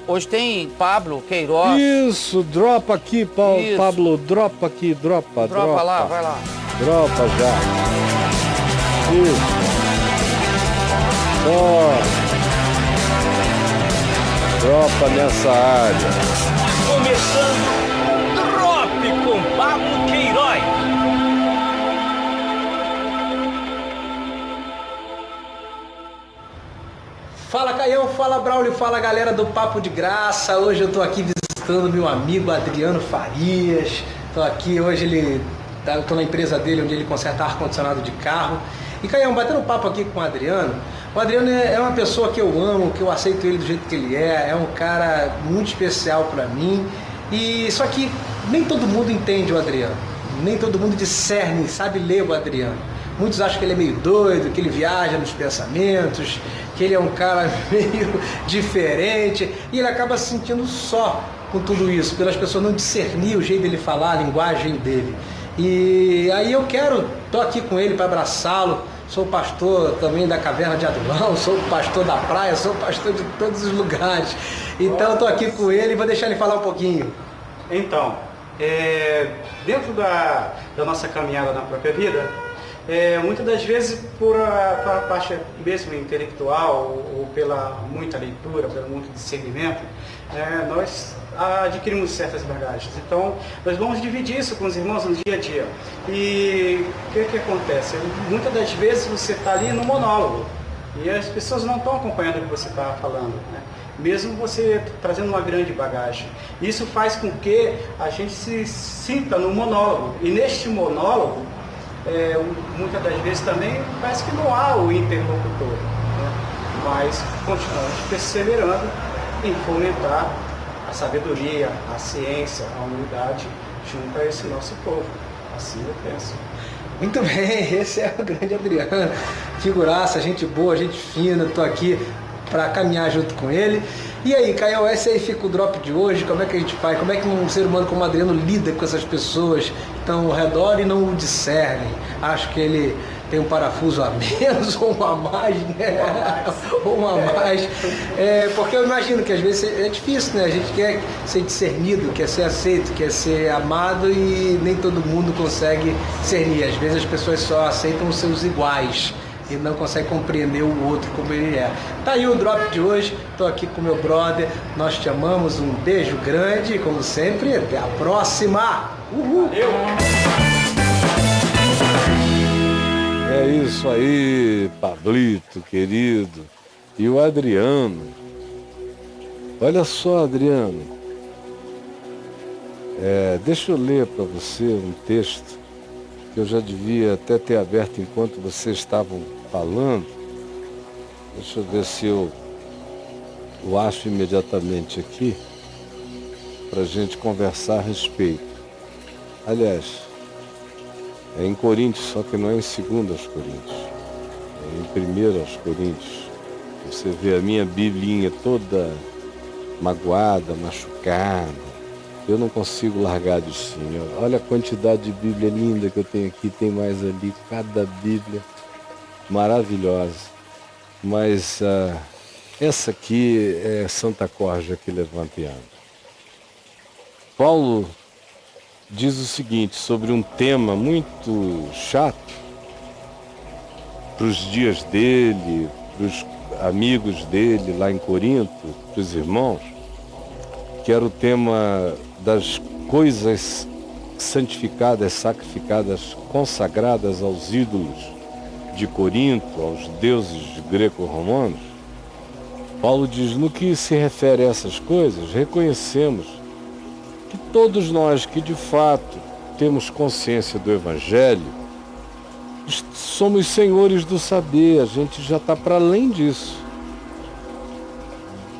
Hoje tem Pablo Queiroz. Isso, dropa aqui, Isso. Pablo, dropa aqui, dropa. Dropa lá, vai lá. Dropa já. Isso. Dropa nessa área. Começando Drop com Pablo Queiroz. Fala Caião, fala Braulio, fala galera do Papo de Graça. Hoje eu tô aqui visitando meu amigo Adriano Farias. Tô aqui, hoje eu tô na empresa dele onde ele conserta ar-condicionado de carro. E Caião, batendo papo aqui com o Adriano é uma pessoa que eu amo, que eu aceito ele do jeito que ele é um cara muito especial pra mim. E só que nem todo mundo entende o Adriano, nem todo mundo discerne, sabe ler o Adriano. Muitos acham que ele é meio doido, que ele viaja nos pensamentos, que ele é um cara meio diferente, e ele acaba se sentindo só com tudo isso, pelas pessoas não discernir o jeito dele falar, a linguagem dele. E aí tô aqui com ele para abraçá-lo. Sou pastor também da Caverna de Adulão, sou pastor da praia, sou pastor de todos os lugares. Então estou aqui com ele e vou deixar ele falar um pouquinho. Então, dentro da nossa caminhada na própria vida, muitas das vezes pela parte mesmo intelectual ou pela muita leitura, pelo muito discernimento, nós adquirimos certas bagagens. Então, nós vamos dividir isso com os irmãos no dia a dia. E o que acontece? Muitas das vezes você está ali no monólogo e as pessoas não estão acompanhando o que você está falando, né? Mesmo você trazendo uma grande bagagem. Isso faz com que a gente se sinta no monólogo. E neste monólogo, muitas das vezes também parece que não há o interlocutor, né? Mas continuamos perseverando em fomentar a sabedoria, a ciência, a unidade junto a esse nosso povo. Assim eu penso. Muito bem, esse é o grande Adriano, figuraça, gente boa, gente fina. Estou aqui para caminhar junto com ele. E aí, Caio, esse aí fica o drop de hoje. Como é que a gente faz? Como é que um ser humano como o Adriano lida com essas pessoas que estão ao redor e não o discernem? Acho que ele tem um parafuso a menos ou um a mais, né? Ou um a mais. Porque eu imagino que às vezes é difícil, né? A gente quer ser discernido, quer ser aceito, quer ser amado e nem todo mundo consegue discernir. Às vezes as pessoas só aceitam os seus iguais e não consegue compreender o outro como ele é. Tá aí o drop de hoje, tô aqui com meu brother, nós te amamos, um beijo grande, como sempre, até a próxima! Uhul! Valeu! É isso aí, Pablito, querido. E o Adriano. Olha só, Adriano. Deixa eu ler para você um texto que eu já devia até ter aberto enquanto vocês estavam falando. Deixa eu ver se eu o acho imediatamente aqui para a gente conversar a respeito. Aliás, é em Coríntios, só que não é em 2 Coríntios, é em 1 Coríntios. Você vê a minha biblinha toda magoada, machucada. Eu não consigo largar de cima. Olha a quantidade de Bíblia linda que eu tenho aqui, tem mais ali, cada Bíblia maravilhosa. Mas essa aqui é Santa Corja que levanta e anda. Paulo diz o seguinte sobre um tema muito chato para os dias dele, para os amigos dele lá em Corinto, para os irmãos, que era o tema das coisas santificadas, sacrificadas, consagradas aos ídolos de Corinto, aos deuses greco-romanos. Paulo diz, no que se refere a essas coisas, reconhecemos que todos nós que de fato temos consciência do Evangelho, somos senhores do saber, a gente já está para além disso.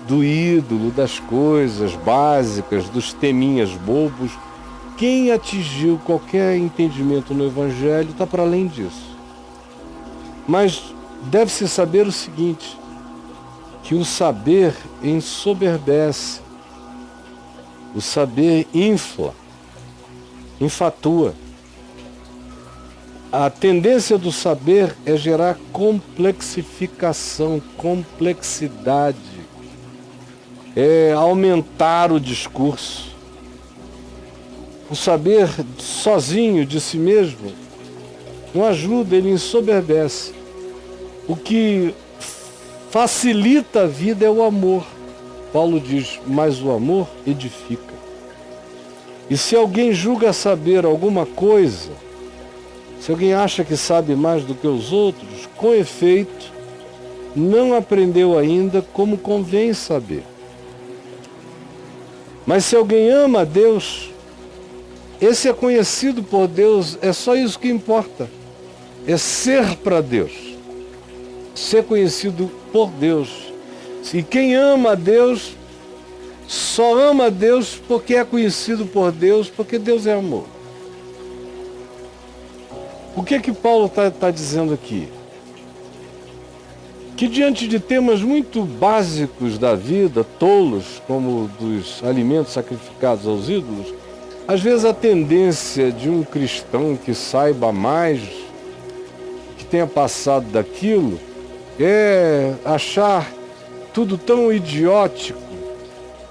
Do ídolo, das coisas básicas, dos teminhas bobos. Quem atingiu qualquer entendimento no Evangelho está para além disso. Mas deve-se saber o seguinte, que o saber ensoberbece, o saber infla, enfatua. A tendência do saber é gerar complexificação, complexidade. é aumentar o discurso. O saber sozinho de si mesmo não ajuda, ele ensoberbece. O que facilita a vida é o amor. Paulo diz, mas o amor edifica. E se alguém julga saber alguma coisa, se alguém acha que sabe mais do que os outros, com efeito, não aprendeu ainda como convém saber. Mas se alguém ama a Deus, esse é conhecido por Deus, é só isso que importa. É ser para Deus. Ser conhecido por Deus. E quem ama a Deus, só ama a Deus porque é conhecido por Deus, porque Deus é amor. O que é que Paulo está dizendo aqui? Que diante de temas muito básicos da vida, tolos, como dos alimentos sacrificados aos ídolos, às vezes a tendência de um cristão que saiba mais, que tenha passado daquilo, é achar tudo tão idiótico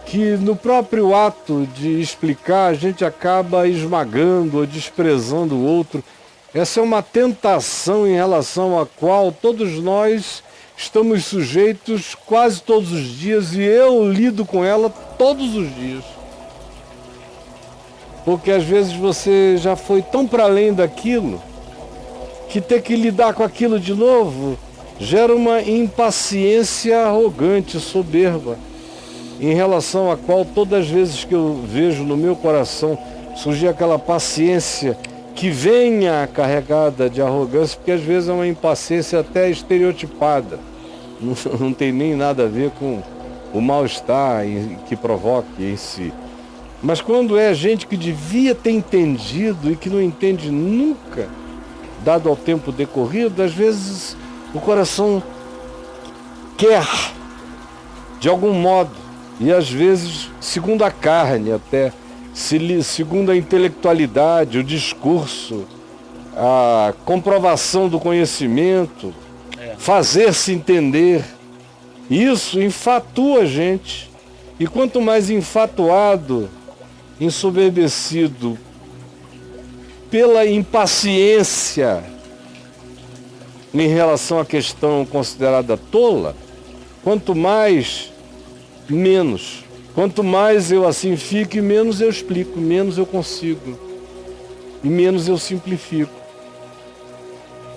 que no próprio ato de explicar a gente acaba esmagando ou desprezando o outro. Essa é uma tentação em relação à qual todos nós estamos sujeitos quase todos os dias, e eu lido com ela todos os dias. Porque às vezes você já foi tão para além daquilo que ter que lidar com aquilo de novo gera uma impaciência arrogante, soberba, em relação à qual todas as vezes que eu vejo no meu coração surgir aquela paciência que venha carregada de arrogância, porque às vezes é uma impaciência até estereotipada, não tem nem nada a ver com o mal-estar que provoque em si. Mas quando é gente que devia ter entendido e que não entende nunca, dado ao tempo decorrido, às vezes o coração quer, de algum modo, e às vezes, segundo a carne até, segundo a intelectualidade, o discurso, a comprovação do conhecimento, fazer-se entender, isso enfatua a gente. E quanto mais enfatuado, ensoberbecido pela impaciência em relação à questão considerada tola, quanto mais, menos. Quanto mais eu assim fico, e menos eu explico, menos eu consigo, e menos eu simplifico.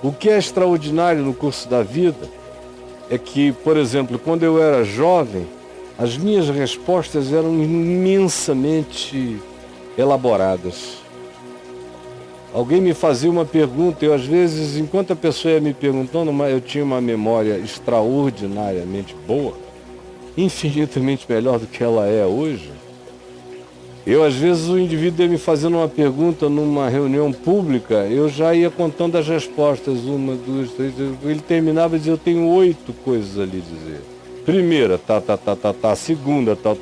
O que é extraordinário no curso da vida é que, por exemplo, quando eu era jovem, as minhas respostas eram imensamente elaboradas. Alguém me fazia uma pergunta, eu às vezes, enquanto a pessoa ia me perguntando, eu tinha uma memória extraordinariamente boa, infinitamente melhor do que ela é hoje. Eu, às vezes, o indivíduo ia me fazendo uma pergunta numa reunião pública, eu já ia contando as respostas, 1, 2, 3, ele terminava e dizia, eu tenho 8 coisas ali a dizer. Primeira, tá, segunda, tal,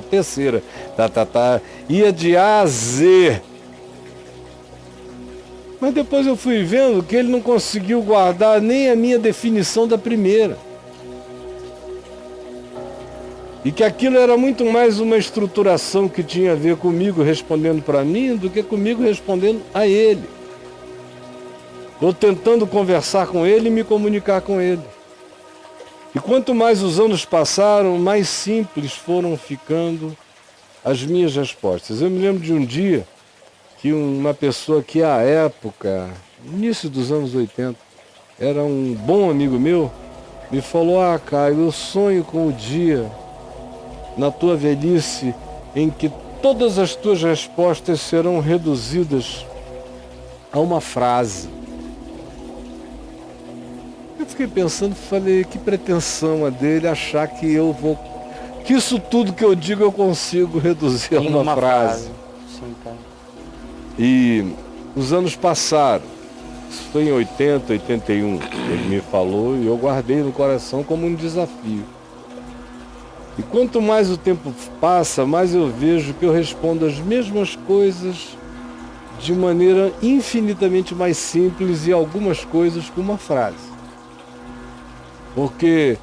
terceira, tá, ia de A a Z. Mas depois eu fui vendo que ele não conseguiu guardar nem a minha definição da primeira. E que aquilo era muito mais uma estruturação que tinha a ver comigo respondendo para mim do que comigo respondendo a ele. Eu tentando conversar com ele e me comunicar com ele. E quanto mais os anos passaram, mais simples foram ficando as minhas respostas. Eu me lembro de um dia que uma pessoa que à época, início dos anos 80, era um bom amigo meu, me falou, Caio, eu sonho com o dia na tua velhice em que todas as tuas respostas serão reduzidas a uma frase. Eu fiquei pensando, falei, que pretensão a dele achar que que isso tudo que eu digo eu consigo reduzir a uma frase. Sim, cara. E os anos passaram, isso foi em 80, 81, ele me falou e eu guardei no coração como um desafio. E quanto mais o tempo passa, mais eu vejo que eu respondo as mesmas coisas de maneira infinitamente mais simples e algumas coisas com uma frase. Porque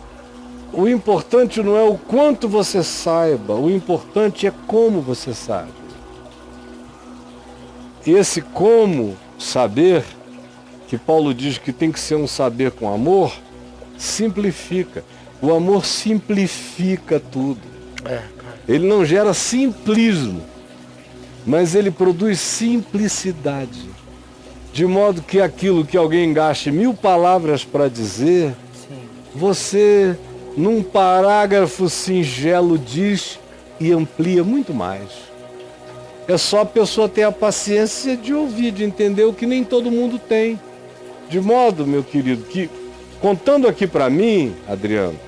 o importante não é o quanto você saiba, o importante é como você sabe. E esse como saber, que Paulo diz que tem que ser um saber com amor, simplifica. O amor simplifica tudo. Ele não gera simplismo, mas ele produz simplicidade. De modo que aquilo que alguém gaste 1000 palavras para dizer, você, num parágrafo singelo, diz e amplia muito mais. É só a pessoa ter a paciência de ouvir, de entender o que nem todo mundo tem. De modo, meu querido, que, contando aqui para mim, Adriano,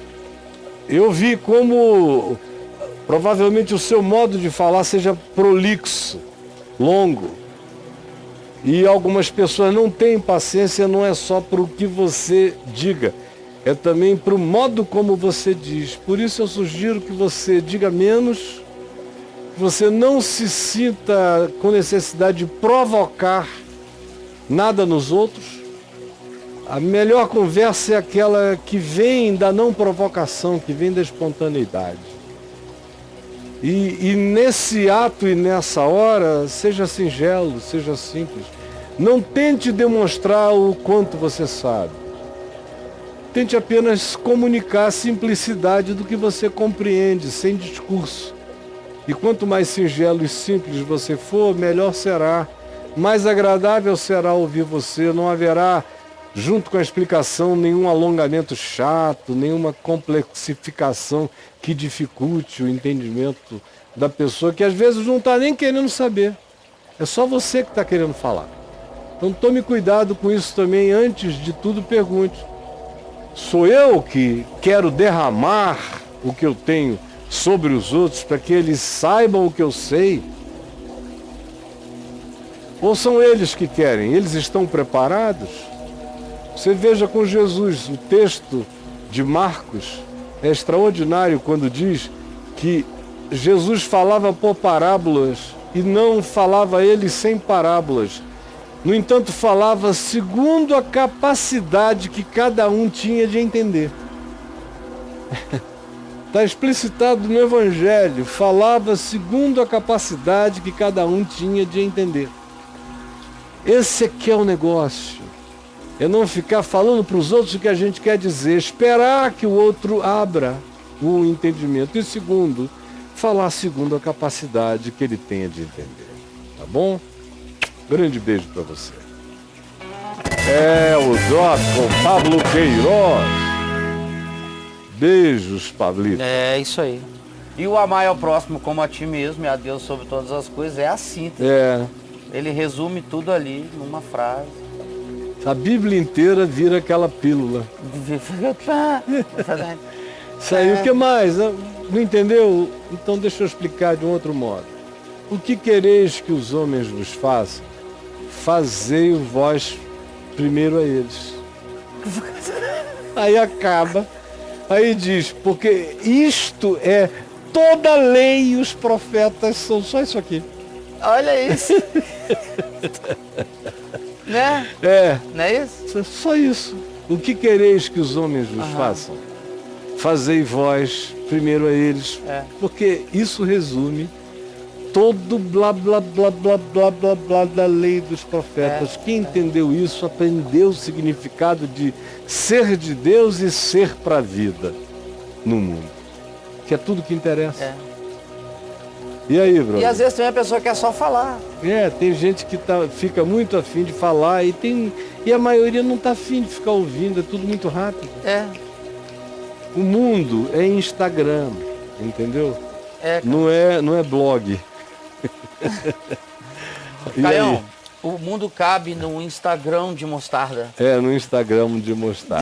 eu vi como provavelmente o seu modo de falar seja prolixo, longo. E algumas pessoas não têm paciência, não é só para o que você diga, é também para o modo como você diz. Por isso eu sugiro que você diga menos, que você não se sinta com necessidade de provocar nada nos outros. A melhor conversa é aquela que vem da não provocação, que vem da espontaneidade. E nesse ato e nessa hora, seja singelo, seja simples. Não tente demonstrar o quanto você sabe. Tente apenas comunicar a simplicidade do que você compreende, sem discurso. E quanto mais singelo e simples você for, melhor será. Mais agradável será ouvir você. Não haverá, junto com a explicação, nenhum alongamento chato, nenhuma complexificação que dificulte o entendimento da pessoa, que às vezes não está nem querendo saber. É só você que está querendo falar. Então tome cuidado com isso também. Antes de tudo, pergunte: sou eu que quero derramar o que eu tenho sobre os outros para que eles saibam o que eu sei? Ou são eles que querem? Eles estão preparados? Você veja com Jesus, o texto de Marcos é extraordinário quando diz que Jesus falava por parábolas e não falava ele sem parábolas. No entanto, falava segundo a capacidade que cada um tinha de entender. Está explicitado no Evangelho, falava segundo a capacidade que cada um tinha de entender. Esse aqui é o negócio. É não ficar falando para os outros o que a gente quer dizer, esperar que o outro abra o entendimento. E segundo, falar segundo a capacidade que ele tenha de entender. Tá bom? Grande beijo para você. É o Drop com Pablo Queiroz. Beijos, Pablito. É isso aí. E o amar ao próximo como a ti mesmo e a Deus sobre todas as coisas é a síntese. Ele resume tudo ali numa frase. A Bíblia inteira vira aquela pílula. Saiu, o que mais? Não entendeu? Então deixa eu explicar de um outro modo. O que quereis que os homens vos façam? Fazei-o vós primeiro a eles. Aí acaba. Aí diz, porque isto é toda a lei e os profetas são só isso aqui. Olha isso. Né? Não é isso? Só isso. O que quereis que os homens vos façam? Fazei vós primeiro a eles. Porque isso resume todo blá blá blá blá blá blá blá da lei dos profetas. Quem entendeu isso aprendeu o significado de ser de Deus e ser para a vida no mundo, que é tudo que interessa. E aí, brother? E às vezes tem uma pessoa que quer só falar. Tem gente que fica muito afim de falar e a maioria não está afim de ficar ouvindo, é tudo muito rápido. O mundo é Instagram, entendeu? Não é blog. Caião, o mundo cabe no Instagram de mostarda. No Instagram de mostarda.